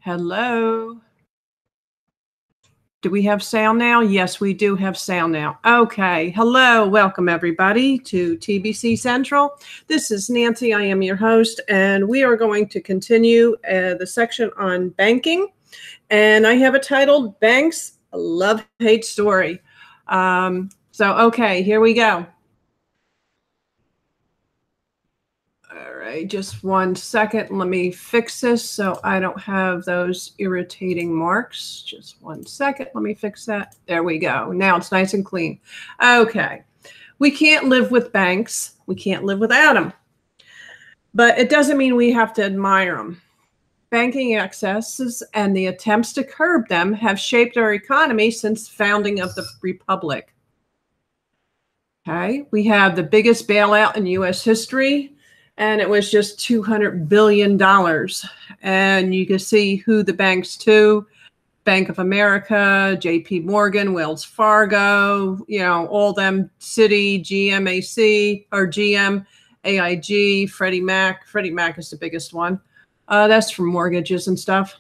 Hello. Do we have sound now? Yes, we do have sound now. Okay. Hello. Welcome, everybody, to TBC Central. This is Nancy. I am your host, and we are going to continue the section on banking. And I have it titled Banks, a Love-Hate Story. Okay, here we go. All right, just 1 second. Let me fix this so I don't have those irritating marks. Just 1 second. Let me fix that. There we go. Now it's nice and clean. Okay. We can't live with banks. We can't live without them. But it doesn't mean we have to admire them. Banking excesses and the attempts to curb them have shaped our economy since the founding of the Republic. Okay. We have the biggest bailout in U.S. history. And it was just $200 billion. And you can see who the banks to: Bank of America, JP Morgan, Wells Fargo, all them, Citi, GMAC, or GM, AIG, Freddie Mac. Freddie Mac is the biggest one. That's for mortgages and stuff.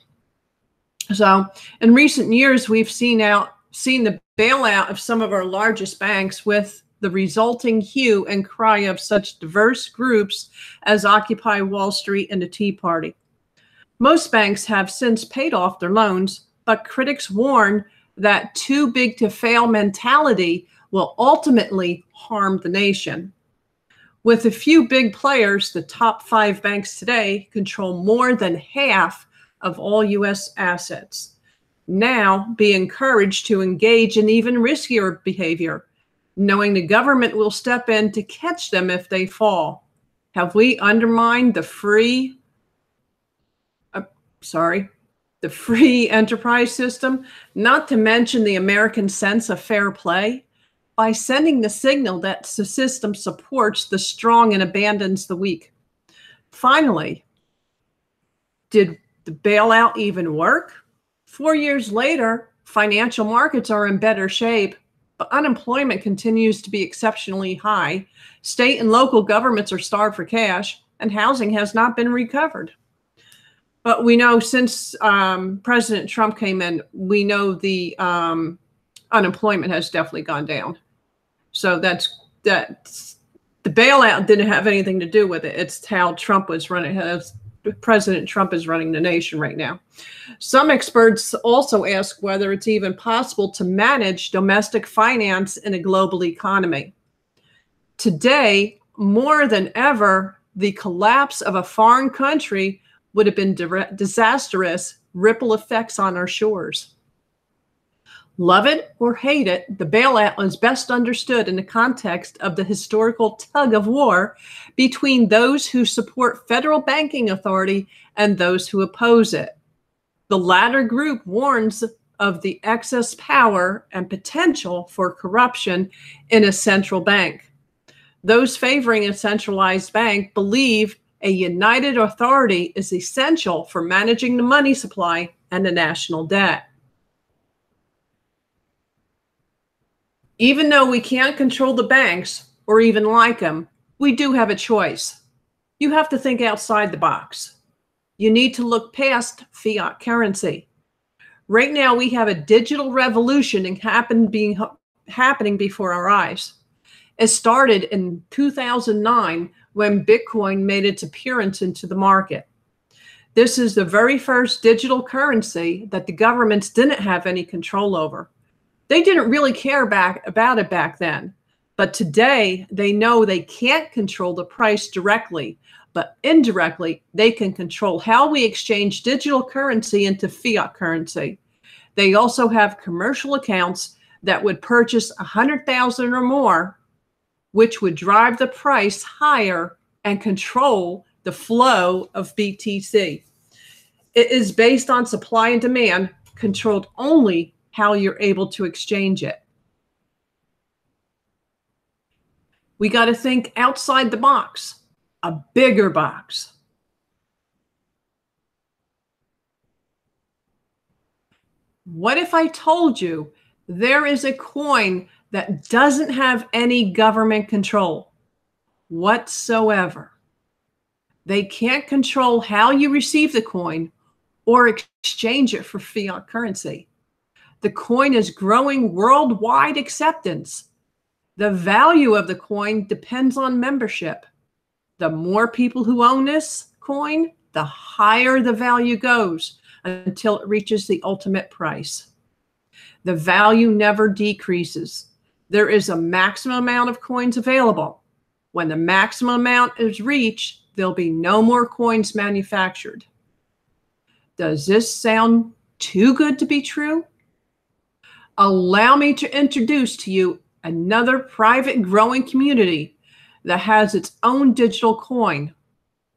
So in recent years, we've seen the bailout of some of our largest banks, with the resulting hue and cry of such diverse groups as Occupy Wall Street and the Tea Party. Most banks have since paid off their loans, but critics warn that too big to fail mentality will ultimately harm the nation. With a few big players, the top 5 banks today control more than half of all U.S. assets. Now be encouraged to engage in even riskier behavior, knowing the government will step in to catch them if they fall. Have we undermined the free enterprise system, not to mention the American sense of fair play, by sending the signal that the system supports the strong and abandons the weak? Finally, did the bailout even work? 4 years later, financial markets are in better shape, but unemployment continues to be exceptionally high. State and local governments are starved for cash, and housing has not been recovered. But we know since President Trump came in, we know the unemployment has definitely gone down. So that's the bailout didn't have anything to do with it. It's how Trump was running. President Trump is running the nation right now. Some experts also ask whether it's even possible to manage domestic finance in a global economy. Today, more than ever, the collapse of a foreign country would have been disastrous ripple effects on our shores. Love it or hate it, the bailout is best understood in the context of the historical tug of war between those who support federal banking authority and those who oppose it. The latter group warns of the excess power and potential for corruption in a central bank. Those favoring a centralized bank believe a united authority is essential for managing the money supply and the national debt. Even though we can't control the banks or even like them, we do have a choice. You have to think outside the box. You need to look past fiat currency. Right now, we have a digital revolution happening before our eyes. It started in 2009 when Bitcoin made its appearance into the market. This is the very first digital currency that the governments didn't have any control over. They didn't really care about it back then, but today they know they can't control the price directly, but indirectly they can control how we exchange digital currency into fiat currency. They also have commercial accounts that would purchase 100,000 or more, which would drive the price higher and control the flow of BTC. It is based on supply and demand, controlled only how you're able to exchange it. We got to think outside the box, a bigger box. What if I told you there is a coin that doesn't have any government control whatsoever? They can't control how you receive the coin or exchange it for fiat currency. The coin is growing worldwide acceptance. The value of the coin depends on membership. The more people who own this coin, the higher the value goes until it reaches the ultimate price. The value never decreases. There is a maximum amount of coins available. When the maximum amount is reached, there'll be no more coins manufactured. Does this sound too good to be true? Allow me to introduce to you another private growing community that has its own digital coin,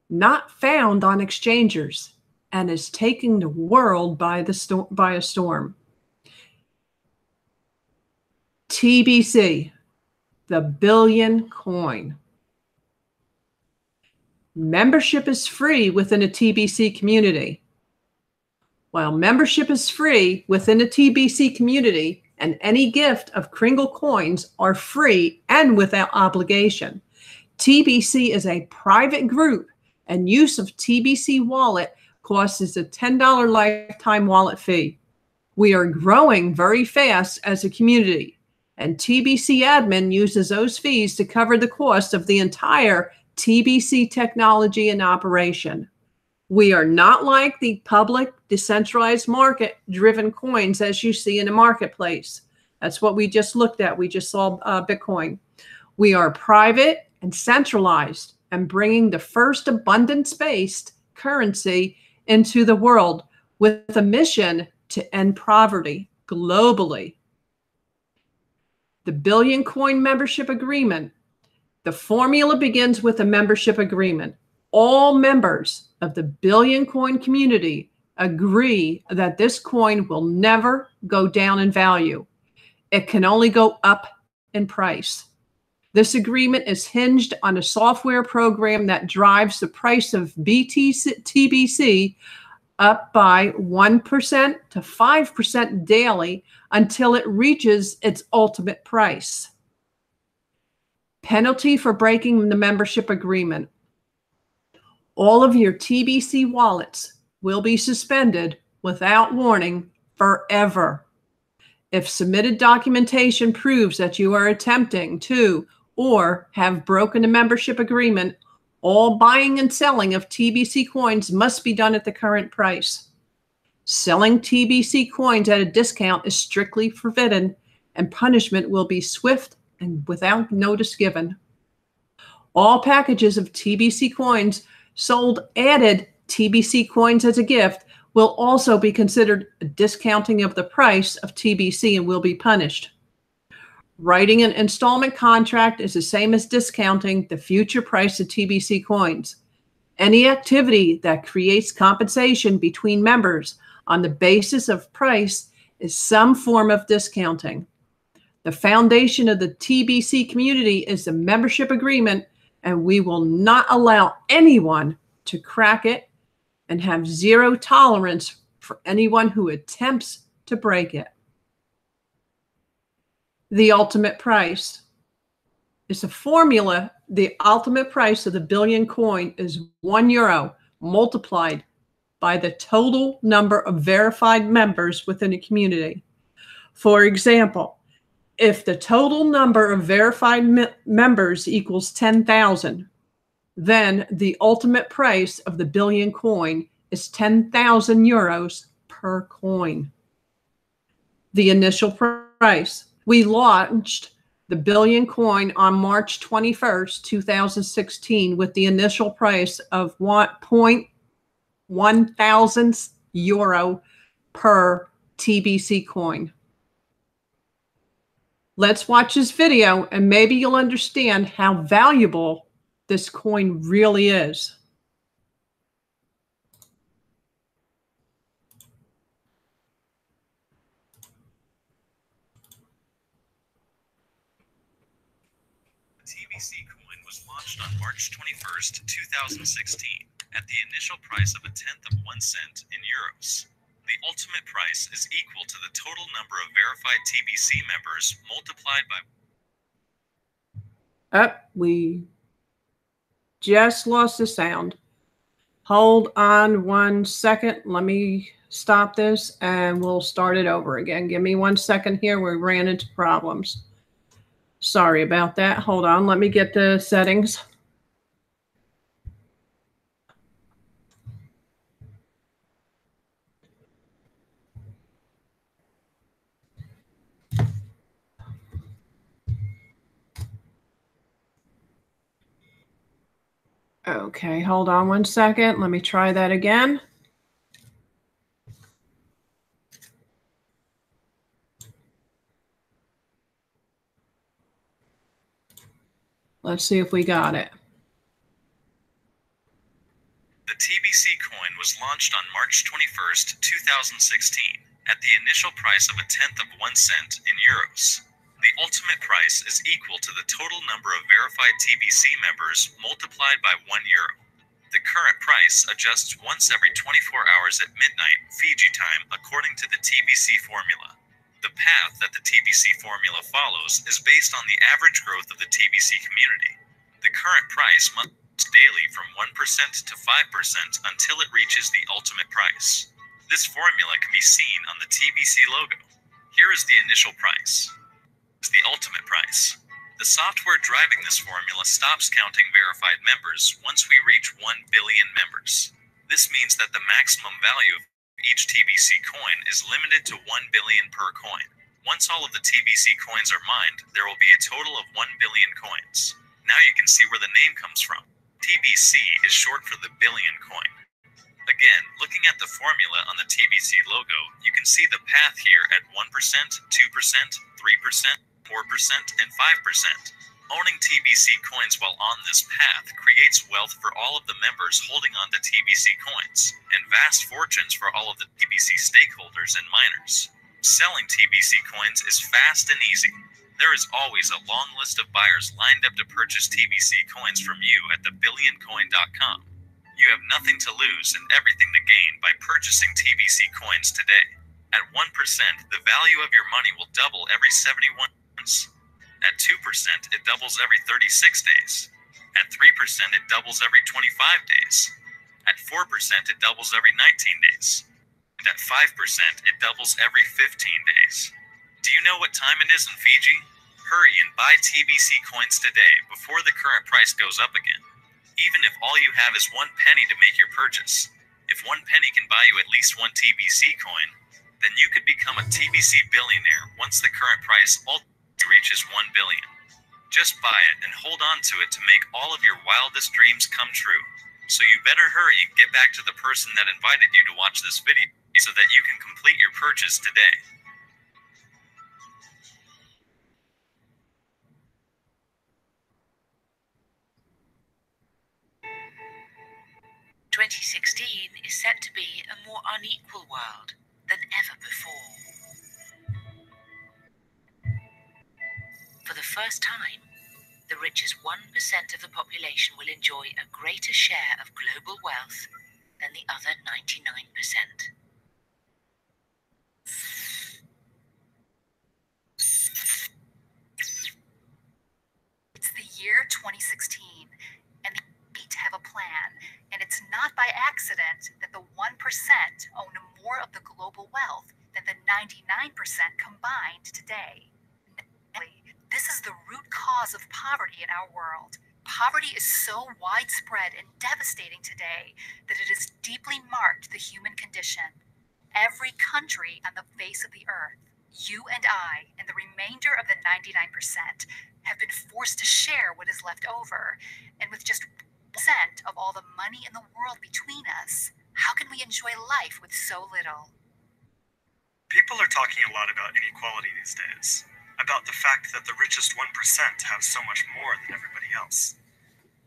not found on exchangers, and is taking the world by a storm. TBC, the Billion Coin. Membership is free within a TBC community. While membership is free within the TBC community, and any gift of Kringle coins are free and without obligation, TBC is a private group, and use of TBC wallet costs a $10 lifetime wallet fee. We are growing very fast as a community, and TBC admin uses those fees to cover the cost of the entire TBC technology and operation. We are not like the public, decentralized market-driven coins as you see in the marketplace. That's what we just looked at. We just saw Bitcoin. We are private and centralized and bringing the first abundance-based currency into the world with a mission to end poverty globally. The Billion Coin Membership Agreement. The formula begins with a membership agreement. All members of the Billion Coin community agree that this coin will never go down in value. It can only go up in price. This agreement is hinged on a software program that drives the price of TBC up by 1% to 5% daily until it reaches its ultimate price. Penalty for breaking the membership agreement. All of your TBC wallets will be suspended without warning forever. If submitted documentation proves that you are attempting to or have broken a membership agreement, all buying and selling of TBC coins must be done at the current price. Selling TBC coins at a discount is strictly forbidden, and punishment will be swift and without notice given. All packages of TBC coins sold added TBC coins as a gift will also be considered a discounting of the price of TBC and will be punished. Writing an installment contract is the same as discounting the future price of TBC coins. Any activity that creates compensation between members on the basis of price is some form of discounting. The foundation of the TBC community is the membership agreement, and we will not allow anyone to crack it and have zero tolerance for anyone who attempts to break it. The ultimate price is a formula. The ultimate price of the Billion Coin is €1 multiplied by the total number of verified members within a community. For example, if the total number of verified members equals 10,000, then the ultimate price of the Billion Coin is €10,000 per coin. The initial price. We launched the Billion Coin on March 21st, 2016 with the initial price of €1,000 per TBC coin. Let's watch this video and maybe you'll understand how valuable this coin really is. TBC coin was launched on March 21st, 2016, at the initial price of 1/10 of 1 cent in euros. The ultimate price is equal to the total number of verified TBC members multiplied by... We just lost the sound. Hold on 1 second. Let me stop this and we'll start it over again. Give me 1 second here. We ran into problems. Sorry about that. Hold on. Let me get the settings. Okay, hold on 1 second. Let me try that again. Let's see if we got it. The TBC coin was launched on March 21st, 2016, at the initial price of 1/10 cent in euros. The ultimate price is equal to the total number of verified TBC members multiplied by €1. The current price adjusts once every 24 hours at midnight Fiji time according to the TBC formula. The path that the TBC formula follows is based on the average growth of the TBC community. The current price must daily from 1% to 5% until it reaches the ultimate price. This formula can be seen on the TBC logo. Here is the initial price. It's the ultimate price. The software driving this formula stops counting verified members once we reach 1 billion members. This means that the maximum value of each TBC coin is limited to 1 billion per coin. Once all of the TBC coins are mined, there will be a total of 1 billion coins. Now you can see where the name comes from. TBC is short for the billion coin. Again, looking at the formula on the TBC logo, you can see the path here at 1%, 2%, 3%, 4%, and 5%. Owning TBC coins while on this path creates wealth for all of the members holding on to TBC coins, and vast fortunes for all of the TBC stakeholders and miners. Selling TBC coins is fast and easy. There is always a long list of buyers lined up to purchase TBC coins from you at thebillioncoin.com. You have nothing to lose and everything to gain by purchasing TBC coins today. At 1%, the value of your money will double every 71 days. At 2%, it doubles every 36 days. At 3%, it doubles every 25 days. At 4%, it doubles every 19 days. And at 5%, it doubles every 15 days. Do you know what time it is in Fiji? Hurry and buy TBC coins today before the current price goes up again. Even if all you have is 1 penny to make your purchase, if 1 penny can buy you at least 1 TBC coin, then you could become a TBC billionaire once the current price ultimately reaches 1 billion. Just buy it and hold on to it to make all of your wildest dreams come true. So you better hurry and get back to the person that invited you to watch this video so that you can complete your purchase today. 2016 is set to be a more unequal world than ever before. For the first time, the richest 1% of the population will enjoy a greater share of global wealth than the other 99%. It's the year 2016, and the elite have a plan, and it's not by accident that the 1% own more of the global wealth than the 99% combined today. This is the root cause of poverty in our world. Poverty is so widespread and devastating today that it has deeply marked the human condition. Every country on the face of the earth, you and I, and the remainder of the 99%, have been forced to share what is left over. And with just 1% of all the money in the world between us, how can we enjoy life with so little? People are talking a lot about inequality these days, about the fact that the richest 1% have so much more than everybody else.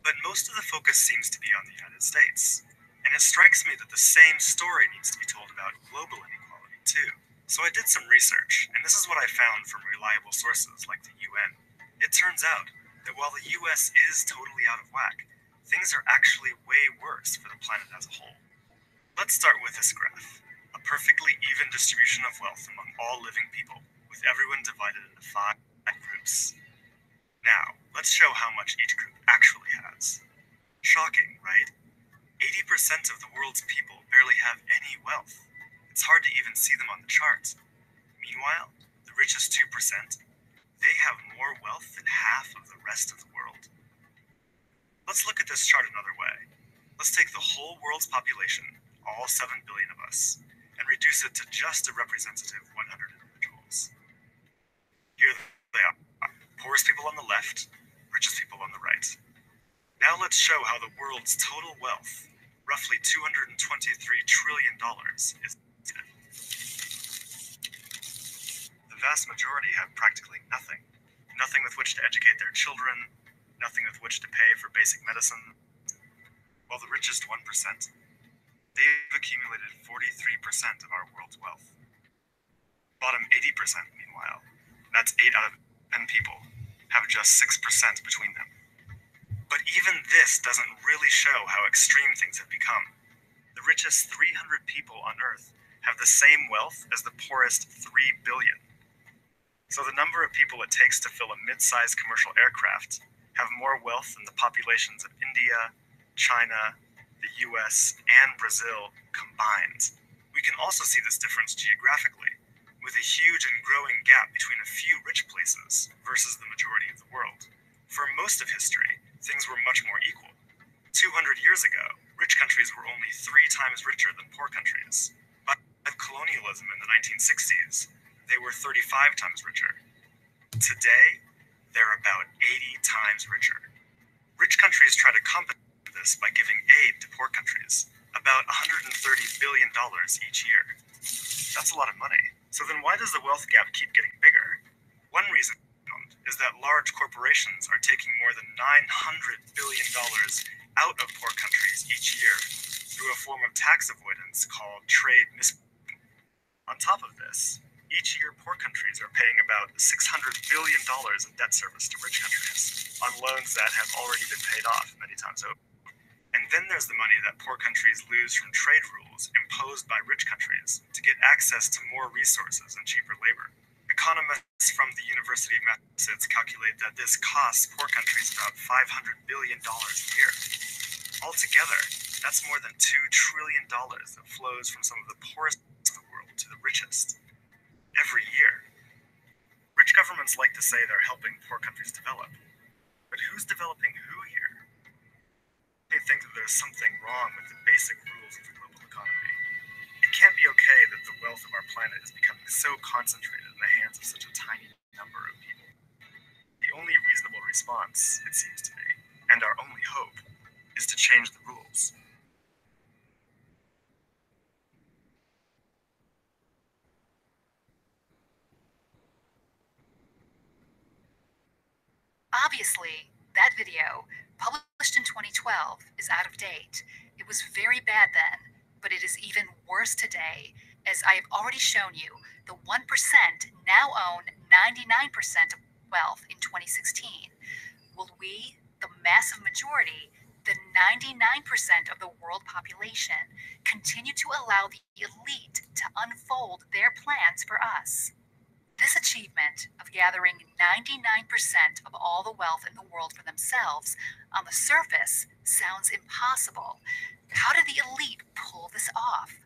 But most of the focus seems to be on the United States, and it strikes me that the same story needs to be told about global inequality too. So I did some research, and this is what I found from reliable sources like the UN. It turns out that while the US is totally out of whack, things are actually way worse for the planet as a whole. Let's start with this graph, a perfectly even distribution of wealth among all living people, with everyone divided into 5 groups. Now, let's show how much each group actually has. Shocking, right? 80% of the world's people barely have any wealth. It's hard to even see them on the charts. Meanwhile, the richest 2%, they have more wealth than half of the rest of the world. Let's look at this chart another way. Let's take the whole world's population, all 7 billion of us, and reduce it to just a representative 100 individuals. Here they are, poorest people on the left, richest people on the right. Now let's show how the world's total wealth, roughly $223 trillion, is distributed. The vast majority have practically nothing. Nothing with which to educate their children, nothing with which to pay for basic medicine. While the richest 1%, they've accumulated 43% of our world's wealth. Bottom 80%, meanwhile, that's 8 out of 10 people, have just 6% between them. But even this doesn't really show how extreme things have become. The richest 300 people on Earth have the same wealth as the poorest 3 billion. So the number of people it takes to fill a mid-sized commercial aircraft have more wealth than the populations of India, China, the US, and Brazil combined. We can also see this difference geographically, with a huge and growing gap between a few rich places versus the majority of the world. For most of history, things were much more equal. 200 years ago, rich countries were only 3 times richer than poor countries. By colonialism in the 1960s, they were 35 times richer. Today, they're about 80 times richer. Rich countries try to compensate for this by giving aid to poor countries, about $130 billion each year. That's a lot of money. So then why does the wealth gap keep getting bigger? One reason is that large corporations are taking more than $900 billion out of poor countries each year through a form of tax avoidance called trade mismanagement. On top of this, each year poor countries are paying about $600 billion in debt service to rich countries on loans that have already been paid off many times over. And then there's the money that poor countries lose from trade rules imposed by rich countries to get access to more resources and cheaper labor. Economists from the University of Massachusetts calculate that this costs poor countries about $500 billion a year. Altogether, that's more than $2 trillion that flows from some of the poorest in the world to the richest. Every year. Rich governments like to say they're helping poor countries develop. But who's developing who here? They think that there's something wrong with the basic rules of the global economy. It can't be okay that the wealth of our planet is becoming so concentrated in the hands of such a tiny number of people. The only reasonable response, it seems to me, and our only hope, is to change the rules. Obviously, that video, published in 2012, is out of date. It was very bad then, but it is even worse today. As I have already shown you, the 1% now own 99% of wealth in 2016. Will we, the massive majority, the 99% of the world population, continue to allow the elite to unfold their plans for us? This achievement of gathering 99% of all the wealth in the world for themselves, on the surface, sounds impossible. How did the elite pull this off?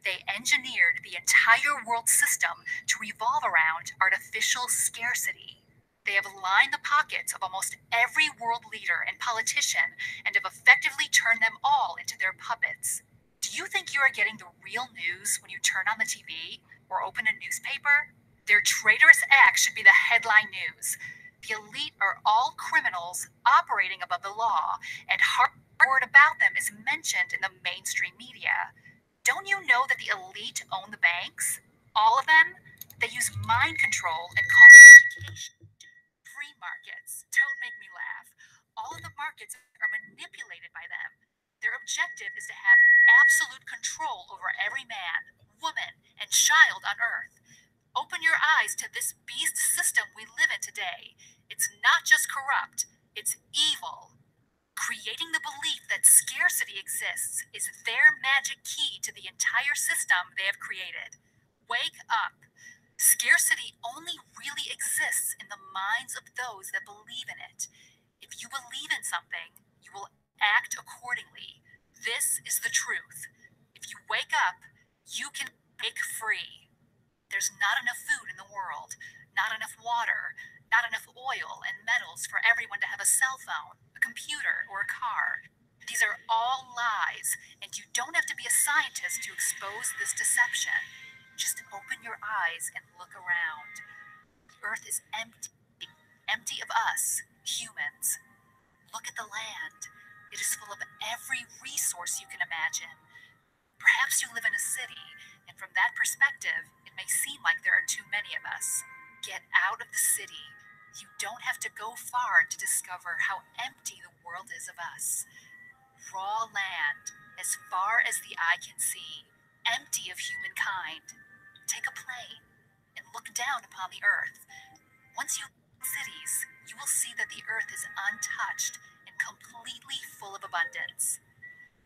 They engineered the entire world system to revolve around artificial scarcity. They have lined the pockets of almost every world leader and politician and have effectively turned them all into their puppets. Do you think you are getting the real news when you turn on the TV or open a newspaper? Their traitorous acts should be the headline news. The elite are all criminals operating above the law, and hard word about them is mentioned in the mainstream media. Don't you know that the elite own the banks? All of them? They use mind control and call it education. Free markets. Don't make me laugh. All of the markets are manipulated by them. Their objective is to have absolute control over every man, woman, and child on Earth. Open your eyes to this beast system we live in today. It's not just corrupt, it's evil. Creating the belief that scarcity exists is their magic key to the entire system they have created. Wake up. Scarcity only really exists in the minds of those that believe in it. If you believe in something, you will act accordingly. This This is the truth. If you wake up, you can break free. There's not enough food in the world, not enough water, not enough oil and metals for everyone to have a cell phone, a computer, or a car. These are all lies, and you don't have to be a scientist to expose this deception. Just open your eyes and look around. The earth is empty, empty of us, humans. Look at the land. It is full of every resource you can imagine. Perhaps you live in a city, and from that perspective, it may seem like there are too many of us. Get out of the city. You don't have to go far to discover how empty the world is of us. Raw land, as far as the eye can see, empty of humankind. Take a plane and look down upon the earth. Once you leave cities, you will see that the earth is untouched and completely full of abundance.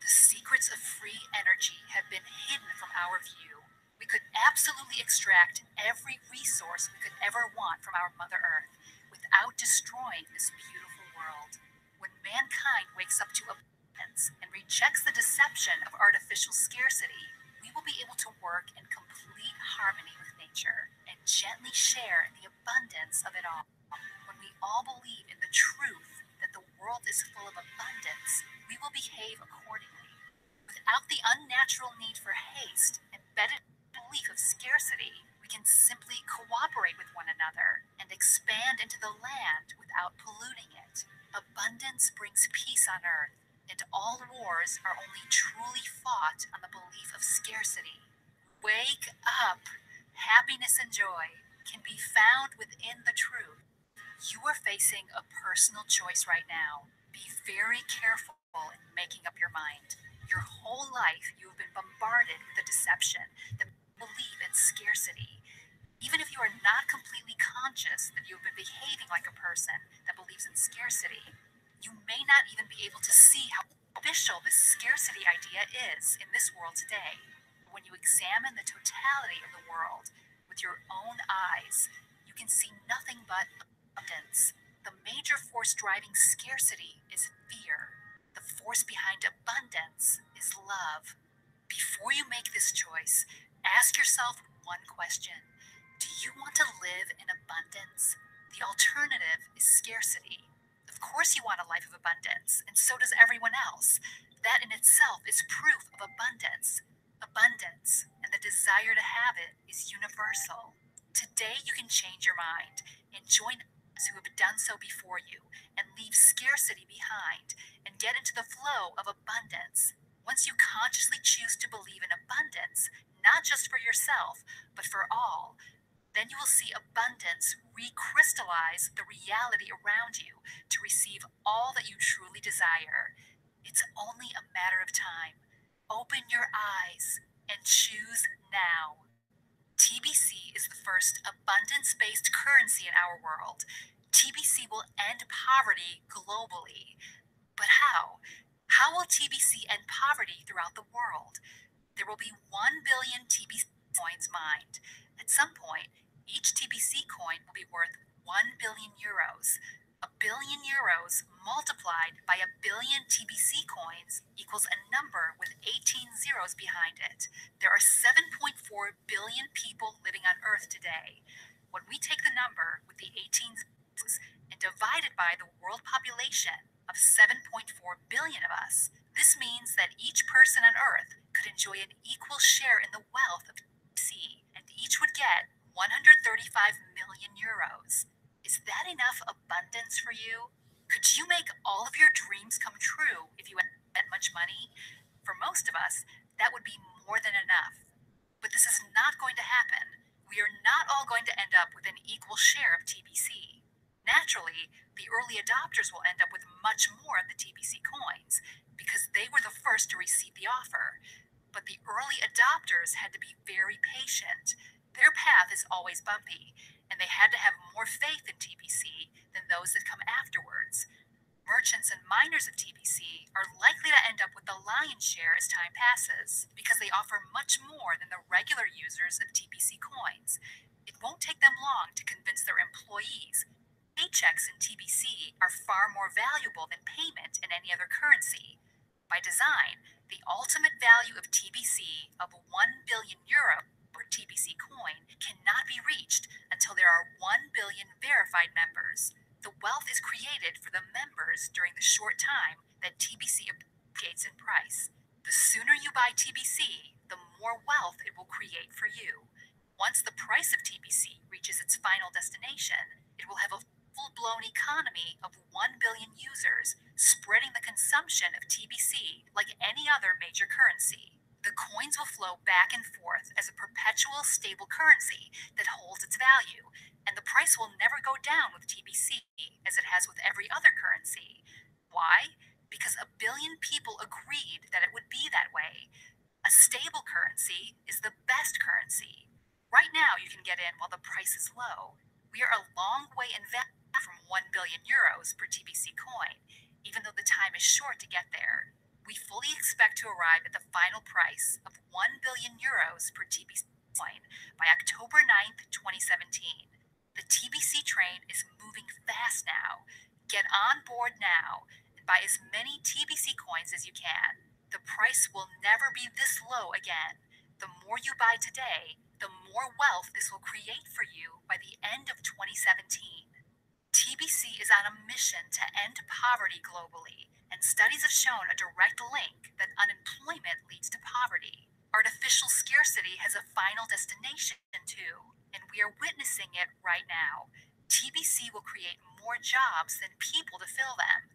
The secrets of free energy have been hidden from our view. We could absolutely extract every resource we could ever want from our Mother Earth without destroying this beautiful world. When mankind wakes up to abundance and rejects the deception of artificial scarcity, we will be able to work in complete harmony with nature and gently share in the abundance of it all. When we all believe in the truth that the world is full of abundance, we will behave accordingly. Without the unnatural need for haste embedded in the belief of scarcity, we can simply cooperate with one another and expand into the land without polluting it. Abundance brings peace on earth, and all wars are only truly fought on the belief of scarcity. Wake up! Happiness and joy can be found within the truth. You are facing a personal choice right now. Be very careful in making up your mind. Your whole life you have been bombarded with the deception that believe in scarcity. Even if you are not completely conscious that you have been behaving like a person that believes in scarcity, you may not even be able to see how beneficial this scarcity idea is in this world today. When you examine the totality of the world with your own eyes, you can see nothing but abundance. The major force driving scarcity is fear. The force behind abundance is love. Before you make this choice, ask yourself one question. Do you want to live in abundance? The alternative is scarcity. Of course you want a life of abundance, and so does everyone else. That in itself is proof of abundance. Abundance, and the desire to have it, is universal. Today you can change your mind and join others who have done so before you and leave scarcity behind and get into the flow of abundance. Once you consciously choose to believe in abundance, not just for yourself, but for all, then you will see abundance recrystallize the reality around you to receive all that you truly desire. It's only a matter of time. Open your eyes and choose now. TBC is the first abundance-based currency in our world. TBC will end poverty globally. But how? How will TBC end poverty throughout the world? There will be 1 billion TBC coins mined. At some point, each TBC coin will be worth 1 billion euros. A billion euros multiplied by a billion TBC coins equals a number with 18 zeros behind it. There are 7.4 billion people living on Earth today. When we take the number with the 18 zeros and divide it by the world population of 7.4 billion of us, this means that each person on Earth could enjoy an equal share in the wealth of TBC, and each would get 135 million euros. Is that enough abundance for you? Could you make all of your dreams come true if you had that much money? For most of us, that would be more than enough. But this is not going to happen. We are not all going to end up with an equal share of TBC. Naturally, the early adopters will end up with much more of the TBC coins because they were the first to receive the offer. But the early adopters had to be very patient. Their path is always bumpy, and they had to have more faith in TBC than those that come afterwards. Merchants and miners of TBC are likely to end up with the lion's share as time passes because they offer much more than the regular users of TBC coins. It won't take them long to convince their employees paychecks in TBC are far more valuable than payment in any other currency. By design, The ultimate value of TBC of 1 billion euro per TBC coin cannot be reached until there are 1 billion verified members. The wealth is created for the members during the short time that TBC appreciates in price. The sooner you buy TBC, the more wealth it will create for you. Once the price of TBC reaches its final destination, it will have a full-blown economy of 1 billion users, spreading the consumption of TBC like any other major currency. The coins will flow back and forth as a perpetual stable currency that holds its value, and the price will never go down with TBC as it has with every other currency. Why? Because 1 billion people agreed that it would be that way. A stable currency is the best currency. Right now, you can get in while the price is low. We are a long way in value from 1 billion euros per TBC coin, even though the time is short to get there. We fully expect to arrive at the final price of 1 billion euros per TBC coin by October 9th, 2017. The TBC train is moving fast now. Get on board now and buy as many TBC coins as you can. The price will never be this low again. The more you buy today, the more wealth this will create for you by the end of 2017. TBC is on a mission to end poverty globally, and studies have shown a direct link that unemployment leads to poverty. Artificial scarcity has a final destination too, and we are witnessing it right now. TBC will create more jobs than people to fill them.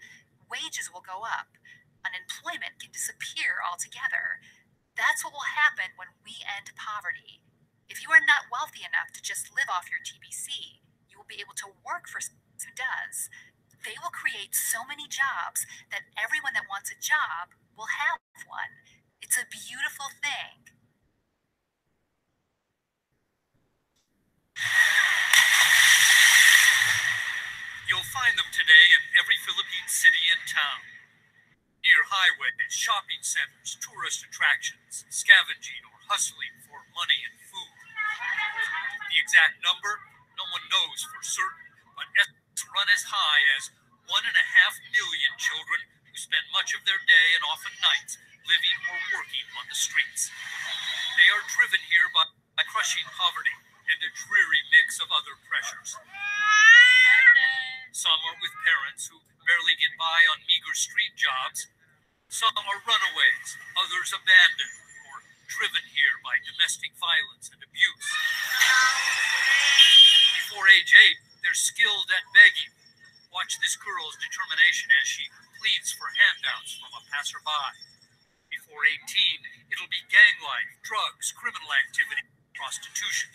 Wages will go up. Unemployment can disappear altogether. That's what will happen when we end poverty. If you are not wealthy enough to just live off your TBC, you will be able to work for someone who does. They will create so many jobs that everyone that wants a job will have one. It's a beautiful thing. You'll find them today in every Philippine city and town. Near highways, shopping centers, tourist attractions, scavenging or hustling for money and food. The exact number, no one knows for certain, but estimates run as high as 1.5 million children who spend much of their day and often nights living or working on the streets. They are driven here by crushing poverty and a dreary mix of other pressures. Some are with parents who barely get by on meager street jobs. Some are runaways, others abandoned or driven here by domestic violence and abuse. Before age 8, they're skilled at begging. Watch this girl's determination as she pleads for handouts from a passerby. Before 18, it'll be gang life, drugs, criminal activity, prostitution.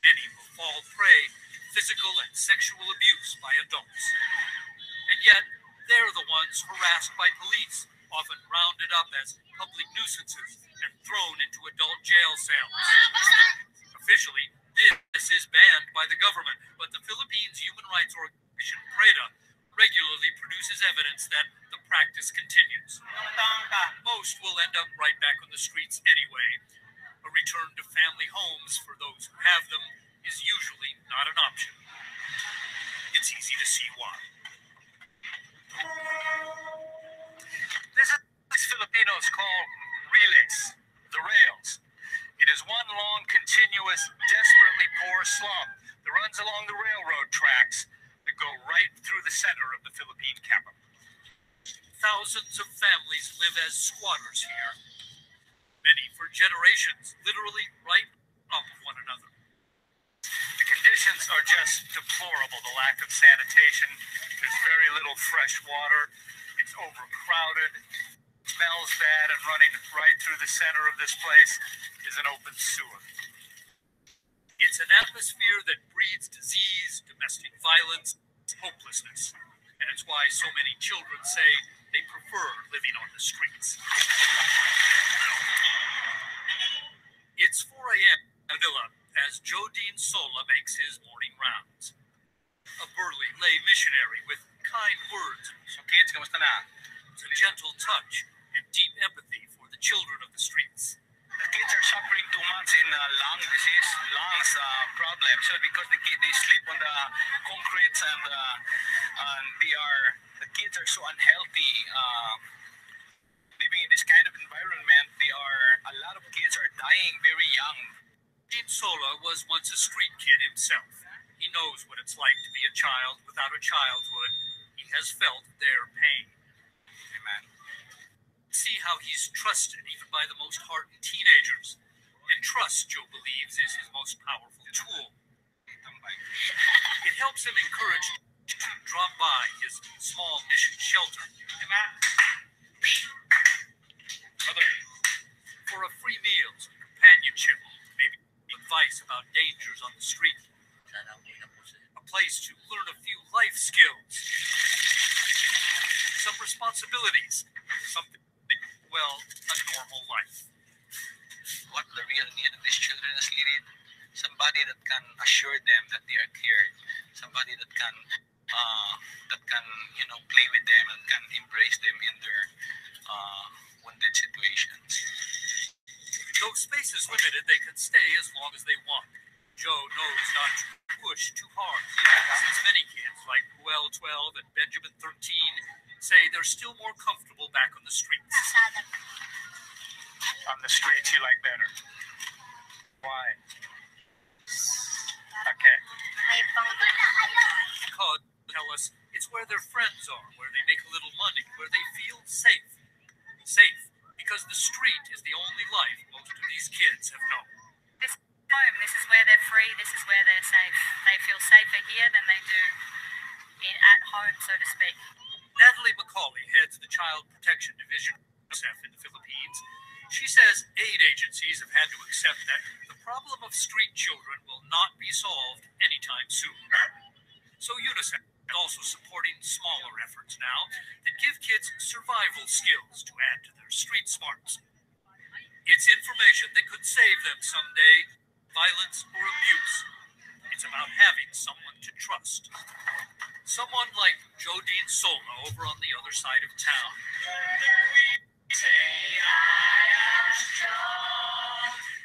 Many will fall prey to physical and sexual abuse by adults. And yet, they're the ones harassed by police, often rounded up as public nuisances and thrown into adult jail cells. Officially, this is banned by the government, but the Philippines human rights organization PREDA regularly produces evidence that the practice continues. Most will end up right back on the streets anyway. A return to family homes for those who have them is usually not an option. It's easy to see why. This is what Filipinos call relays, the rails. It is one long, continuous, desperately poor slum that runs along the railroad tracks that go right through the center of the Philippine capital. Thousands of families live as squatters here. Many for generations, literally right up of one another. The conditions are just deplorable. The lack of sanitation, there's very little fresh water, it's overcrowded, smells bad, and running right through the center of this place is an open sewer. It's an atmosphere that breeds disease, domestic violence, hopelessness. And it's why so many children say they prefer living on the streets. It's 4 a.m. in Manila as Jodine Sola makes his morning rounds. A burly lay missionary with kind words. So kids, kamusta na? It's a gentle touch and deep empathy for the children of the streets. The kids are suffering too much in lungs problem. So because they sleep on the concrete and the kids are so unhealthy living in this kind of environment. Sola was once a street kid himself. He knows what it's like to be a child without a childhood. He has felt their pain. Amen. See how he's trusted even by the most hardened teenagers. And trust, Joe believes, is his most powerful tool. It helps him encourage to drop by his small mission shelter. Amen. For a free meal, some companionship, maybe advice about dangers on the street. A place to learn a few life skills. Some responsibilities. Something, well, a normal life. What the real need of these children is needed. Somebody that can assure them that they are cared. Somebody that can play with them and can embrace them in their wounded situations. Though space is limited, they can stay as long as they want. Joe knows not to push too hard, since many kids like Puel 12 and Benjamin 13 say they're still more comfortable back on the streets. On the streets you like better. Why? Okay. Because, tell us, it's where their friends are, where they make a little money, where they feel safe. Safe, because the street is the only life most of these kids have known. This is home. This is where they're free. This is where they're safe. They feel safer here than they do at home, so to speak. Natalie McCauley heads the Child Protection Division in the Philippines. She says aid agencies have had to accept that the problem of street children will not be solved anytime soon. So UNICEF is also supporting smaller efforts now that give kids survival skills to add to their street smarts. It's information that could save them someday, violence or abuse. It's about having someone to trust. Someone like Jodine Sola over on the other side of town.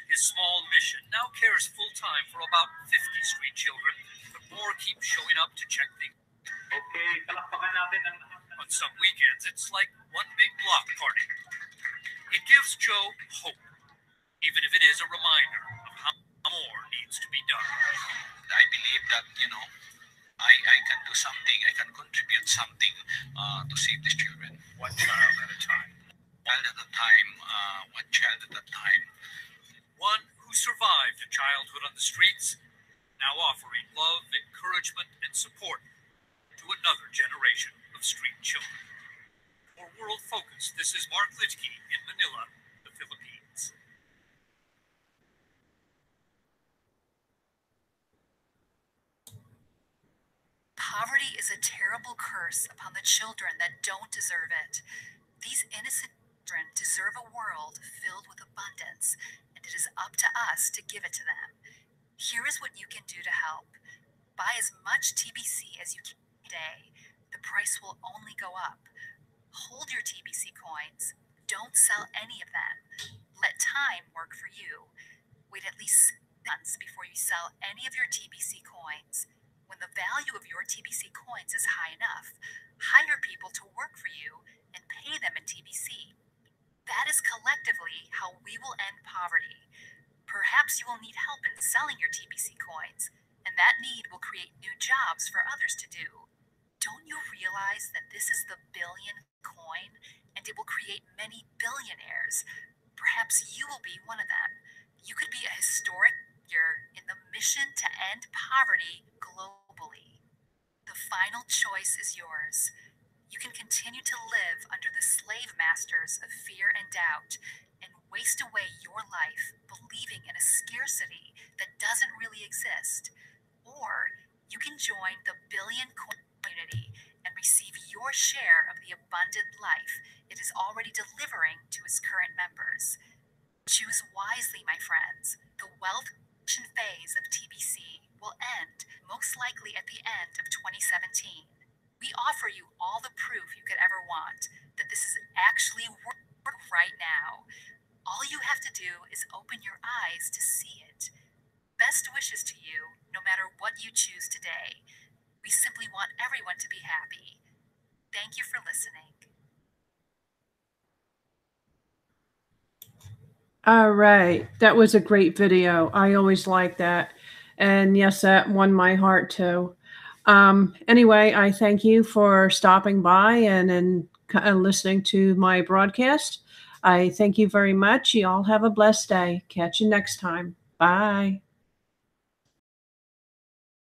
His small mission now cares full-time for about 50 street children, but more keep showing up to check things. On some weekends, it's like one big block party. It gives Joe hope, even if it is a reminder of how more needs to be done. I believe that, I can do something, I can contribute something to save these children. One child at a time. One child at a time. One who survived a childhood on the streets, now offering love, encouragement, and support to another generation of street children. For World Focus, this is Mark Litke in Manila, the Philippines. Poverty is a terrible curse upon the children that don't deserve it. These innocent children deserve a world filled with abundance, and it is up to us to give it to them. Here is what you can do to help. Buy as much TBC as you can today. The price will only go up. Hold your TBC coins. Don't sell any of them. Let time work for you. Wait at least 6 months before you sell any of your TBC coins. When the value of your TBC coins is high enough, hire people to work for you and pay them in TBC. That is collectively how we will end poverty. Perhaps you will need help in selling your TBC coins, and that need will create new jobs for others to do. Don't you realize that this is the billion coin, and it will create many billionaires? Perhaps you will be one of them. You could be a historic figure in the mission to end poverty globally. The final choice is yours. You can continue to live under the slave masters of fear and doubt and waste away your life believing in a scarcity that doesn't really exist. Or you can join the billion coin community and receive your share of the abundant life it is already delivering to its current members. Choose wisely, my friends. The wealth creation phase of TBC will end most likely at the end of 2017. We offer you all the proof you could ever want that this is actually working right now. All you have to do is open your eyes to see it. Best wishes to you, no matter what you choose today. We simply want everyone to be happy. Thank you for listening. All right. That was a great video. I always like that. And yes, that won my heart too. Anyway, I thank you for stopping by and listening to my broadcast. I thank you very much. You all have a blessed day. Catch you next time. Bye.